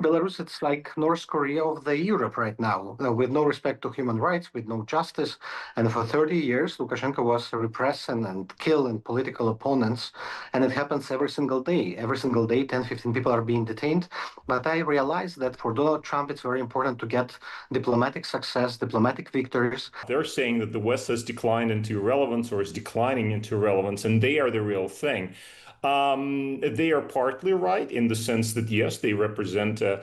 Belarus, it's like North Korea of the Europe right now, with no respect to human rights, with no justice. And for 30 years, Lukashenko was repressing and killing political opponents. And it happens every single day. Every single day, 10, 15 people are being detained. But I realize that for Donald Trump, it's very important to get diplomatic success, diplomatic victories. They're saying that the West has declined into irrelevance or is declining into irrelevance, and they are the real thing. They are partly right in the sense that, yes, they represent a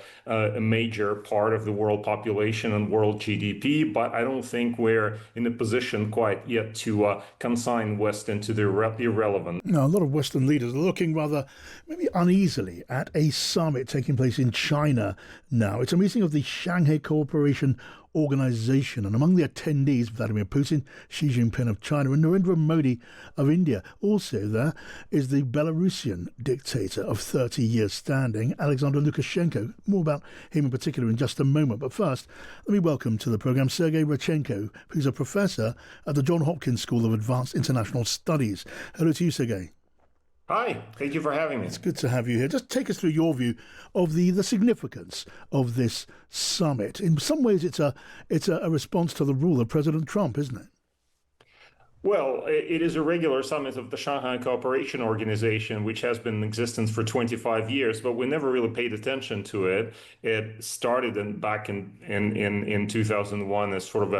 major part of the world population and world GDP, but I don't think we're in a position quite yet to consign West into the irrelevance. Now, a lot of Western leaders are looking rather maybe uneasily at a summit taking place in China now. It's a meeting of the Shanghai Cooperation Organization, and among the attendees, Vladimir Putin, Xi Jinping of China, and Narendra Modi of India. Also there is the Belarusian dictator of 30 years standing, Alexander Lukashenko. More about him in particular in just a moment. But first, let me welcome to the programme Sergei Radchenko, who's a professor at the Johns Hopkins School of Advanced International Studies. Hello to you, Sergei. Hi, thank you for having me. It's good to have you here. Just take us through your view of the significance of this summit. In some ways, it's a response to the rule of President Trump, isn't it? Well, it is a regular summit of the Shanghai Cooperation Organization, which has been in existence for 25 years, but we never really paid attention to it. It started back in 2001 as sort of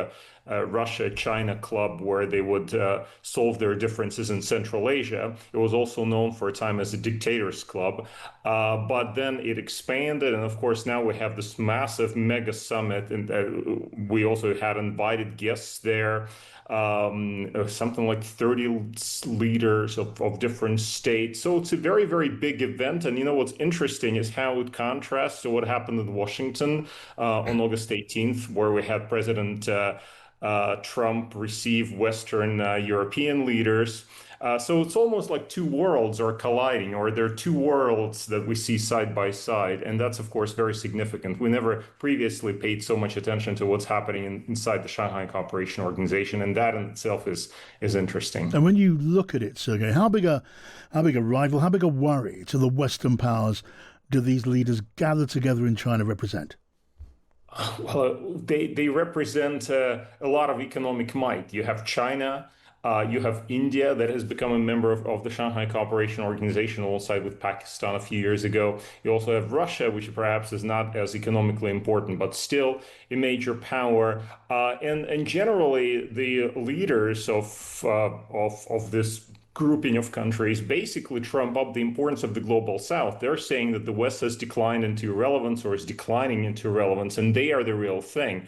a Russia-China club where they would solve their differences in Central Asia. It was also known for a time as a dictators club, but then it expanded, and of course now we have this massive mega summit, and we also had invited guests there. Something like 30 leaders of different states. So it's a very, very big event. And what's interesting is how it contrasts to what happened in Washington on August 18th, where we had President Trump receive Western European leaders. So it's almost like two worlds are colliding, or there are two worlds that we see side by side. And that's, of course, very significant. We never previously paid so much attention to what's happening inside the Shanghai Cooperation Organization. And that in itself is interesting. And when you look at it, Sergei, how big a rival, how big a worry to the Western powers do these leaders gathered together in China represent? Well, they represent a lot of economic might. You have China. You have India that has become a member of the Shanghai Cooperation Organization alongside with Pakistan a few years ago. You also have Russia, which perhaps is not as economically important, but still a major power. And generally, the leaders of this grouping of countries basically trump up the importance of the global South. They're saying that the West has declined into irrelevance or is declining into irrelevance, and they are the real thing.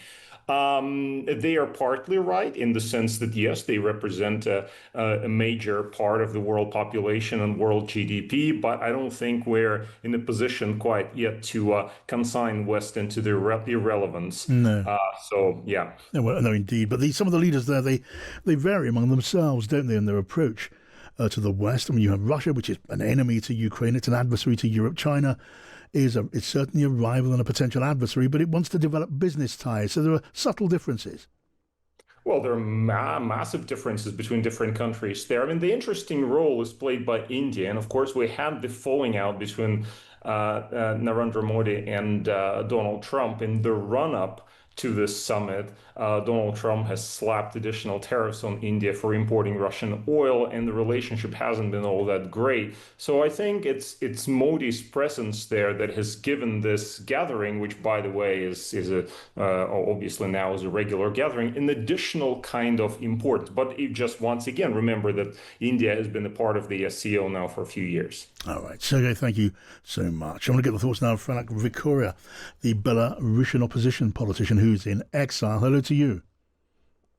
They are partly right in the sense that, yes, they represent a major part of the world population and world GDP, but I don't think we're in a position quite yet to consign West into the irrelevance. No. So, yeah. No, indeed. But some of the leaders there, they vary among themselves, don't they, in their approach to the West. I mean, you have Russia, which is an enemy to Ukraine. It's an adversary to Europe. China it's certainly a rival and a potential adversary, but it wants to develop business ties. So there are subtle differences. Well, there are massive differences between different countries there. I mean, the interesting role is played by India. And of course, we had the falling out between Narendra Modi and Donald Trump in the run-up to this summit. Donald Trump has slapped additional tariffs on India for importing Russian oil, and the relationship hasn't been all that great. So I think it's Modi's presence there that has given this gathering, which, by the way, is obviously now is a regular gathering, an additional kind of importance. But it just once again, remember that India has been a part of the SCO now for a few years. All right, Sergei, thank you so much. I want to get the thoughts now of Franak Viacorka, the Belarusian opposition politician who's in exile. Hello to you.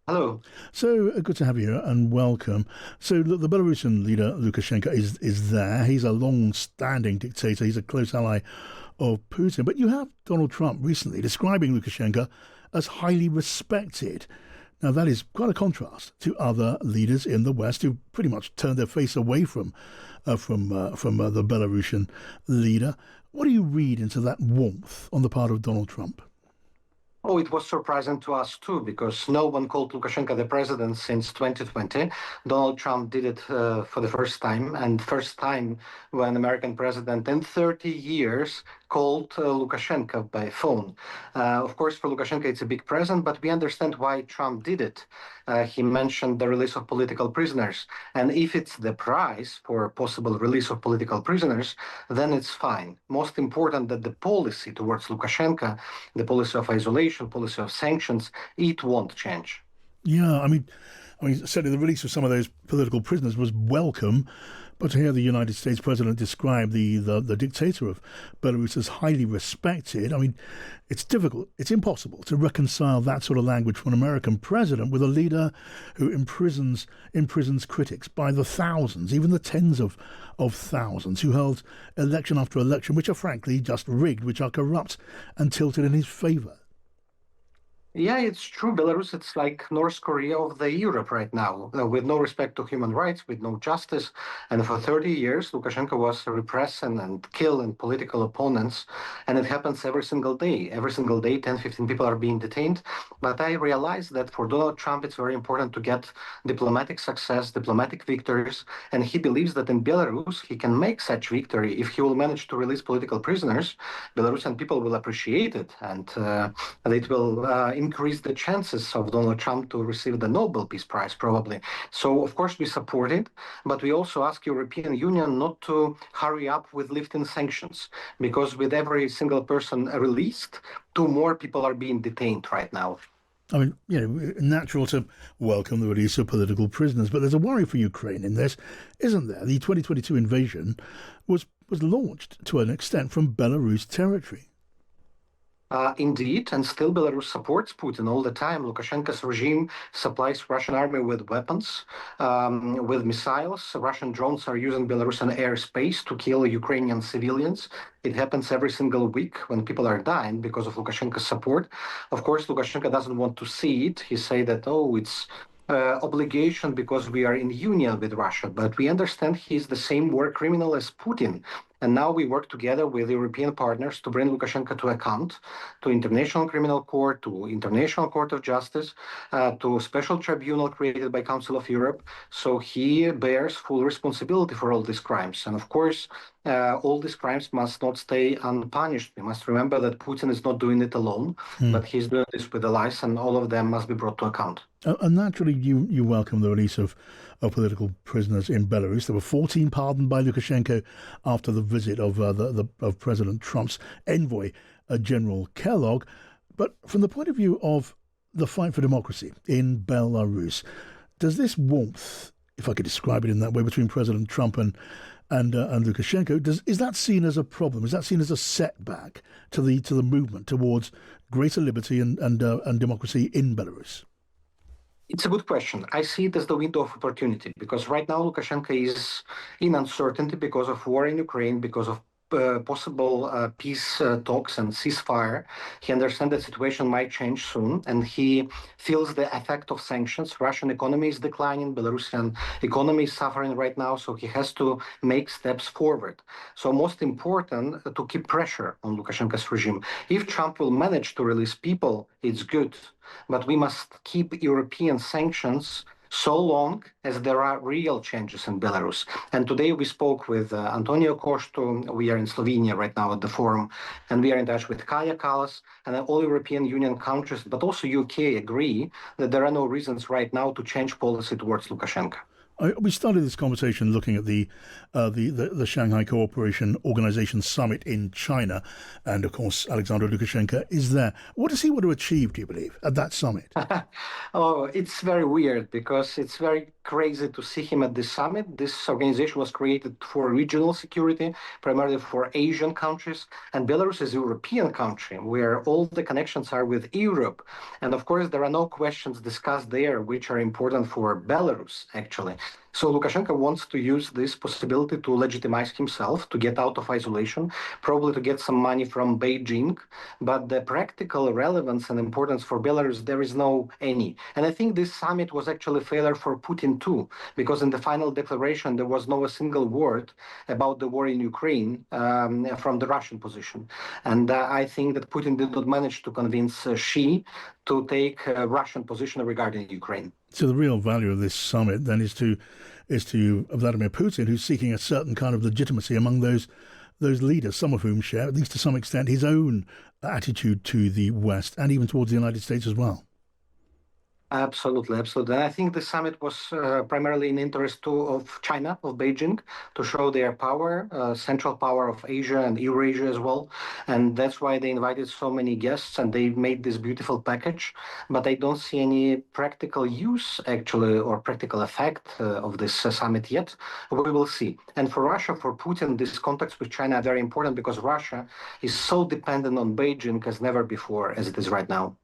Hello. So good to have you here and welcome. So the Belarusian leader Lukashenko is there. He's a long-standing dictator. He's a close ally of Putin. But you have Donald Trump recently describing Lukashenko as highly respected. Now, that is quite a contrast to other leaders in the West who pretty much turned their face away from the Belarusian leader. What do you read into that warmth on the part of Donald Trump? Oh, it was surprising to us too, because no one called Lukashenko the president since 2020. Donald Trump did it for the first time, and first time when American president in 30 years called Lukashenko by phone. Of course, for Lukashenko, it's a big present, but we understand why Trump did it. He mentioned the release of political prisoners. And if it's the price for possible release of political prisoners, then it's fine. Most important that the policy towards Lukashenko, the policy of isolation, policy of sanctions, it won't change. Yeah, certainly the release of some of those political prisoners was welcome, but to hear the United States president describe the dictator of Belarus as highly respected, it's difficult, it's impossible to reconcile that sort of language from an American president with a leader who imprisons critics by the thousands, even the tens of thousands, who held election after election, which are frankly just rigged, which are corrupt and tilted in his favour. Yeah, it's true. Belarus, it's like North Korea of the Europe right now, with no respect to human rights, with no justice. And for 30 years, Lukashenko was repressing and killing political opponents. And it happens every single day. Every single day, 10, 15 people are being detained. But I realize that for Donald Trump, it's very important to get diplomatic success, diplomatic victories. And he believes that in Belarus, he can make such victory. If he will manage to release political prisoners, Belarusian people will appreciate it. And it will increase the chances of Donald Trump to receive the Nobel Peace Prize, probably. So, of course, we support it, but we also ask European Union not to hurry up with lifting sanctions, because with every single person released, 2 more people are being detained right now. Natural to welcome the release of political prisoners, but there's a worry for Ukraine in this, isn't there? The 2022 invasion was launched to an extent from Belarus territory. Indeed, and still Belarus supports Putin all the time. Lukashenko's regime supplies Russian army with weapons, with missiles. Russian drones are using Belarusian airspace to kill Ukrainian civilians. It happens every single week when people are dying because of Lukashenko's support. Of course, Lukashenko doesn't want to see it. He say that, it's obligation because we are in union with Russia. But we understand he's the same war criminal as Putin. And now we work together with European partners to bring Lukashenko to account, to International Criminal Court, to International Court of Justice, to a special tribunal created by Council of Europe. So he bears full responsibility for all these crimes. And of course, all these crimes must not stay unpunished. We must remember that Putin is not doing it alone, but he's doing this with allies, and all of them must be brought to account. And naturally, you welcome the release of political prisoners in Belarus. There were 14 pardoned by Lukashenko after the visit of of President Trump's envoy, General Kellogg. But from the point of view of the fight for democracy in Belarus, does this warmth, if I could describe it in that way, between President Trump and Lukashenko, is that seen as a problem? Is that seen as a setback to the movement towards greater liberty and democracy in Belarus? It's a good question. I see it as the window of opportunity because right now Lukashenko is in uncertainty because of war in Ukraine, because of possible peace talks and ceasefire. He understands that situation might change soon, and he feels the effect of sanctions. Russian economy is declining, Belarusian economy is suffering right now, so he has to make steps forward. So most important, to keep pressure on Lukashenko's regime. If Trump will manage to release people, it's good, but we must keep European sanctions so long as there are real changes in Belarus. And today we spoke with Antonio Costu. We are in Slovenia right now at the forum, and we are in touch with Kaja Kallas, and all European Union countries, but also UK, agree that there are no reasons right now to change policy towards Lukashenko. We started this conversation looking at the Shanghai Cooperation Organization Summit in China, and of course Alexander Lukashenko is there. What does he want to achieve, do you believe, at that summit? It's very weird because it's very crazy to see him at this summit. This organization was created for regional security, primarily for Asian countries, and Belarus is a European country where all the connections are with Europe. And of course, there are no questions discussed there which are important for Belarus, actually. So Lukashenko wants to use this possibility to legitimize himself, to get out of isolation, probably to get some money from Beijing. But the practical relevance and importance for Belarus, there is no any. And I think this summit was actually a failure for Putin too, because in the final declaration, there was no a single word about the war in Ukraine from the Russian position. And I think that Putin did not manage to convince Xi to take a Russian position regarding Ukraine. So the real value of this summit then is to Vladimir Putin, who's seeking a certain kind of legitimacy among those those leaders, some of whom share, at least to some extent, his own attitude to the West and even towards the United States as well. Absolutely, absolutely. And I think the summit was primarily in interest of China, of Beijing, to show their power, central power of Asia and Eurasia as well. And that's why they invited so many guests and they made this beautiful package. But I don't see any practical use, actually, or practical effect of this summit yet. We will see. And for Russia, for Putin, these contacts with China are very important because Russia is so dependent on Beijing as never before as it is right now.